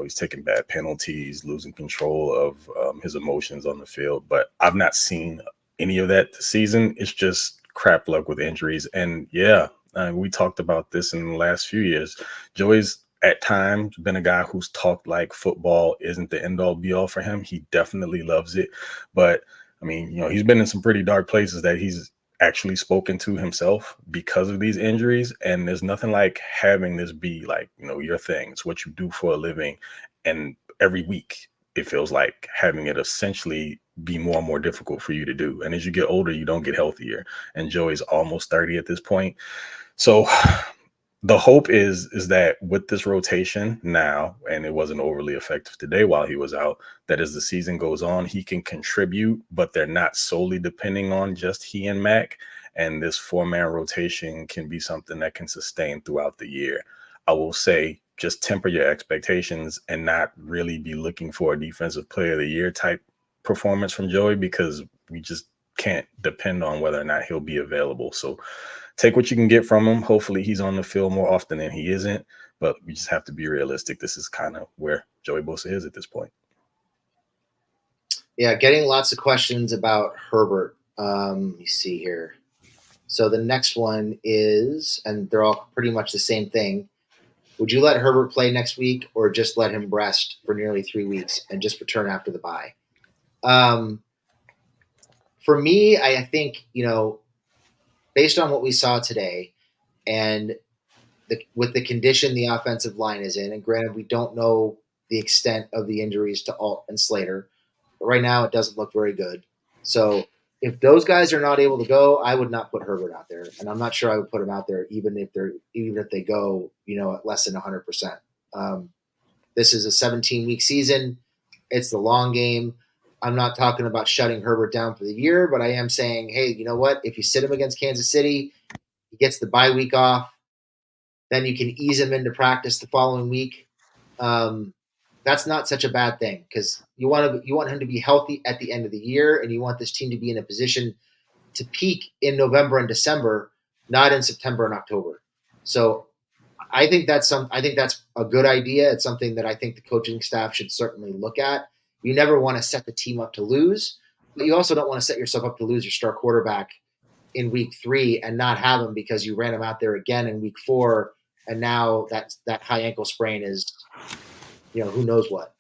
S3: he's taking bad penalties, losing control of his emotions on the field. But I've not seen any of that this season. It's just crap luck with injuries. And yeah, we talked about this in the last few years. Joey's at times been a guy who's talked like football isn't the end all be all for him. He definitely loves it. But he's been in some pretty dark places that he's actually spoken to himself because of these injuries. And there's nothing like having this be like, your thing. It's what you do for a living. And every week it feels like having it essentially be more and more difficult for you to do. And as you get older, you don't get healthier. And Joey's almost 30 at this point. So The hope is that with this rotation now, and it wasn't overly effective today while he was out, that as the season goes on, he can contribute, but they're not solely depending on just he and Mac. And this 4-man rotation can be something that can sustain throughout the year. I will say, just temper your expectations and not really be looking for a defensive player of the year type performance from Joey, because we just can't depend on whether or not he'll be available. So take what you can get from him. Hopefully he's on the field more often than he isn't, but we just have to be realistic. This is kind of where Joey Bosa is at this point.
S2: Yeah, getting lots of questions about Herbert. Let me see here. So the next one is, and they're all pretty much the same thing. Would you let Herbert play next week or just let him rest for nearly 3 weeks and just return after the bye? For me, I think, based on what we saw today and with the condition the offensive line is in, and granted, we don't know the extent of the injuries to Alt and Slater, but right now it doesn't look very good. So if those guys are not able to go, I would not put Herbert out there, and I'm not sure I would put him out there even if they go, at less than 100%. This is a 17-week season. It's the long game. I'm not talking about shutting Herbert down for the year, but I am saying, hey, you know what? If you sit him against Kansas City, he gets the bye week off, then you can ease him into practice the following week. That's not such a bad thing, because you want him to be healthy at the end of the year, and you want this team to be in a position to peak in November and December, not in September and October. So I think that's a good idea. It's something that I think the coaching staff should certainly look at. You never want to set the team up to lose, but you also don't want to set yourself up to lose your star quarterback in week 3 and not have him because you ran him out there again in week 4, and now that high ankle sprain is, who knows what.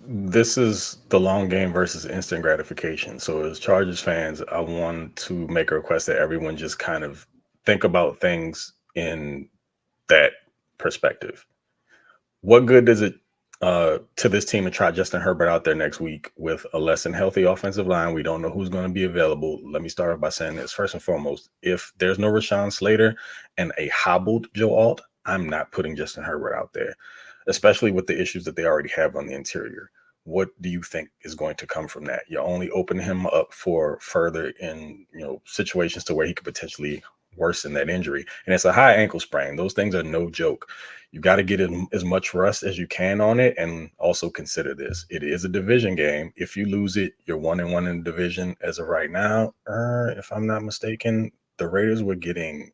S3: This is the long game versus instant gratification. So as Chargers fans, I want to make a request that everyone just kind of think about things in that perspective. What good does it to this team to try Justin Herbert out there next week with a less than healthy offensive line? We don't know who's going to be available. Let me start off by saying this. First and foremost, if there's no Rashawn Slater and a hobbled Joe Alt, I'm not putting Justin Herbert out there, especially with the issues that they already have on the interior. What do you think is going to come from that? You only open him up for further in situations to where he could potentially worsen that injury. And it's a high ankle sprain. Those things are no joke. You got to get as much rest as you can on it. And also consider this. It is a division game. If you lose it, you're 1-1 in the division as of right now. If I'm not mistaken, the Raiders were getting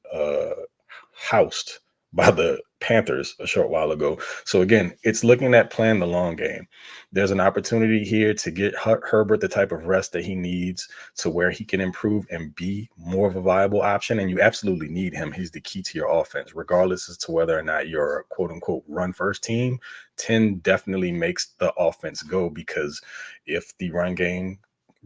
S3: housed by the Panthers a short while ago. So again, it's looking at playing the long game. There's an opportunity here to get Herbert the type of rest that he needs to where he can improve and be more of a viable option. And you absolutely need him. He's the key to your offense, regardless as to whether or not you're a quote unquote run first team. 10 definitely makes the offense go, because if the run game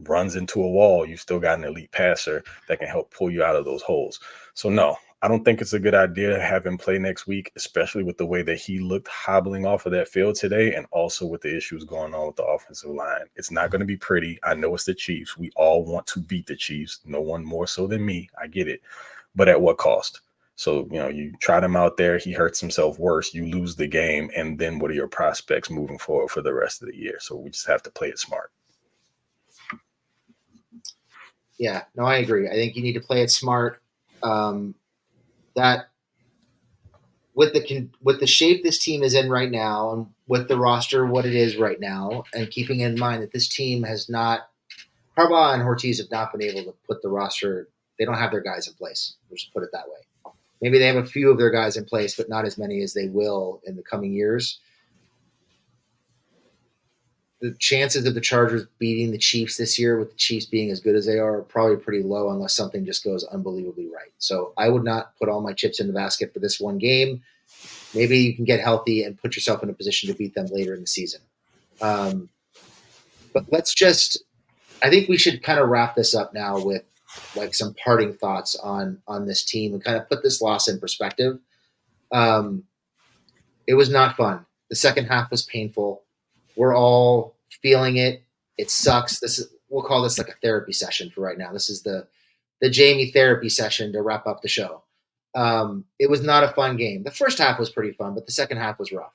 S3: runs into a wall, you've still got an elite passer that can help pull you out of those holes. So no, I don't think it's a good idea to have him play next week, especially with the way that he looked hobbling off of that field today, and also with the issues going on with the offensive line. It's not going to be pretty. I know it's the Chiefs. We all want to beat the Chiefs. No one more so than me. I get it. But at what cost? So, you tried him out there. He hurts himself worse. You lose the game. And then what are your prospects moving forward for the rest of the year? So we just have to play it smart.
S2: Yeah, no, I agree. I think you need to play it smart. That with the shape this team is in right now, and with the roster what it is right now, and keeping in mind that this team has not, Harbaugh and Ortiz have not been able to put the roster, they don't have their guys in place. We'll just put it that way. Maybe they have a few of their guys in place, but not as many as they will in the coming years. The chances of the Chargers beating the Chiefs this year, with the Chiefs being as good as they are probably pretty low unless something just goes unbelievably right. So I would not put all my chips in the basket for this one game. Maybe you can get healthy and put yourself in a position to beat them later in the season. But I think we should kind of wrap this up now with like some parting thoughts on this team and kind of put this loss in perspective. It was not fun. The second half was painful. We're all feeling it. It sucks. We'll call this like a therapy session for right now. This is the Jamie therapy session to wrap up the show. It was not a fun game. The first half was pretty fun, but the second half was rough.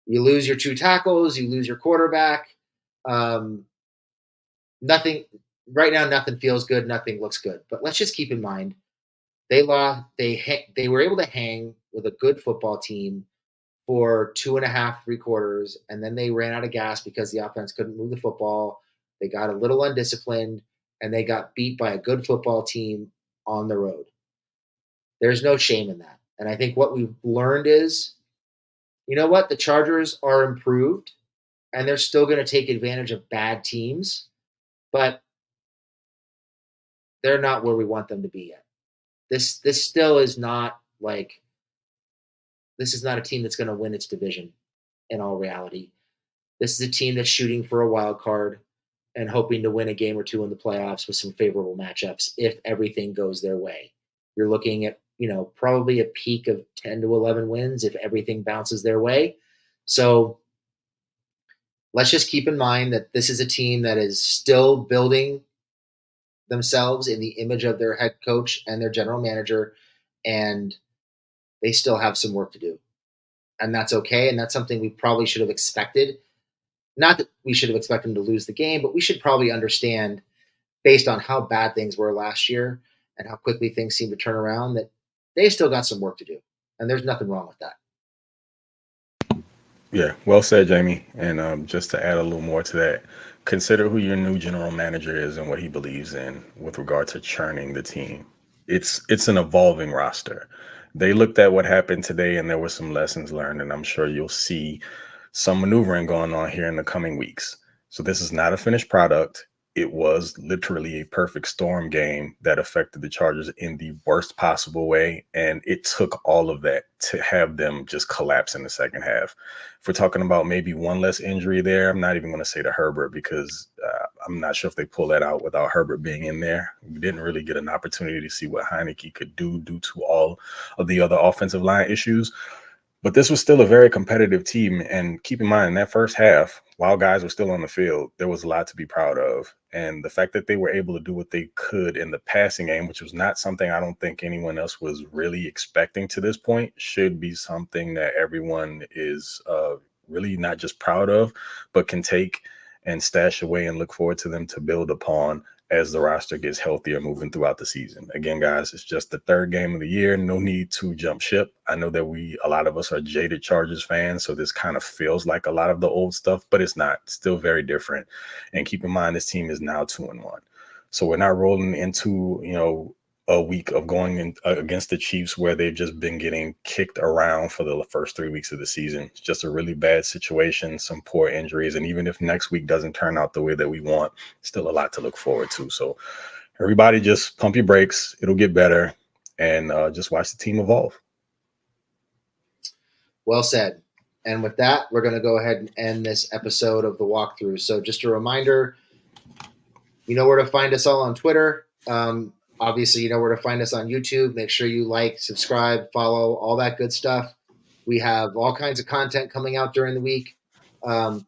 S2: You lose your 2 tackles, you lose your quarterback. Nothing right now. Nothing feels good. Nothing looks good. But let's just keep in mind they lost. They were able to hang with a good football team for 2.5, 3/4, and then they ran out of gas because the offense couldn't move the football. They got a little undisciplined, and they got beat by a good football team on the road. There's no shame in that. And I think what we've learned is, you know what? The Chargers are improved, and they're still going to take advantage of bad teams, but they're not where we want them to be yet. This still is not like this is not a team that's going to win its division in all reality. This is a team that's shooting for a wild card and hoping to win a game or two in the playoffs with some favorable matchups if everything goes their way. You're looking at, probably a peak of 10 to 11 wins if everything bounces their way. So let's just keep in mind that this is a team that is still building themselves in the image of their head coach and their general manager, and they still have some work to do. And that's okay, and that's something we probably should have expected. Not that we should have expected them to lose the game, but we should probably understand, based on how bad things were last year and how quickly things seem to turn around, that they still got some work to do. And there's nothing wrong with that.
S3: Yeah, well said, Jamie. And just to add a little more to that, consider who your new general manager is and what he believes in with regard to churning the team. It's an evolving roster. They looked at what happened today, and there were some lessons learned, and I'm sure you'll see some maneuvering going on here in the coming weeks. So this is not a finished product. It was literally a perfect storm game that affected the Chargers in the worst possible way. And it took all of that to have them just collapse in the second half. If we're talking about maybe one less injury there, I'm not even going to say to Herbert because I'm not sure if they pull that out without Herbert being in there. We didn't really get an opportunity to see what Heineke could do due to all of the other offensive line issues. But this was still a very competitive team. And keep in mind, in that first half, while guys were still on the field, there was a lot to be proud of. And the fact that they were able to do what they could in the passing game, which was not something I don't think anyone else was really expecting to this point, should be something that everyone is really not just proud of, but can take and stash away and look forward to them to build upon as the roster gets healthier moving throughout the season. Again, guys, it's just the third game of the year. No need to jump ship. I know that a lot of us are jaded Chargers fans, so this kind of feels like a lot of the old stuff, but it's not. It's still very different. And keep in mind, this team is now 2-1. So we're not rolling into, a week of going in against the Chiefs where they've just been getting kicked around for the first 3 weeks of the season. It's just a really bad situation, some poor injuries. And even if next week doesn't turn out the way that we want, still a lot to look forward to. So everybody just pump your brakes. It'll get better. And just watch the team evolve.
S2: Well said. And with that, we're going to go ahead and end this episode of the walkthrough. So just a reminder, you know where to find us all on Twitter. Obviously, you know where to find us on YouTube. Make sure you like, subscribe, follow, all that good stuff. We have all kinds of content coming out during the week.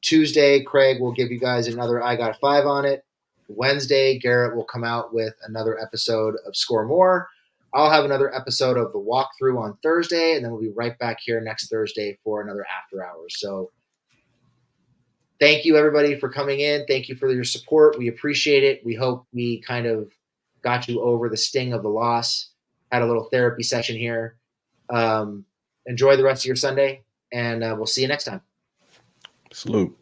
S2: Tuesday, Craig will give you guys another I Got 5 on it. Wednesday, Garrett will come out with another episode of Score More. I'll have another episode of the walkthrough on Thursday, and then we'll be right back here next Thursday for another After Hours. So thank you, everybody, for coming in. Thank you for your support. We appreciate it. We hope we kind of got you over the sting of the loss, had a little therapy session here. Enjoy the rest of your Sunday, and we'll see you next time.
S3: Salute.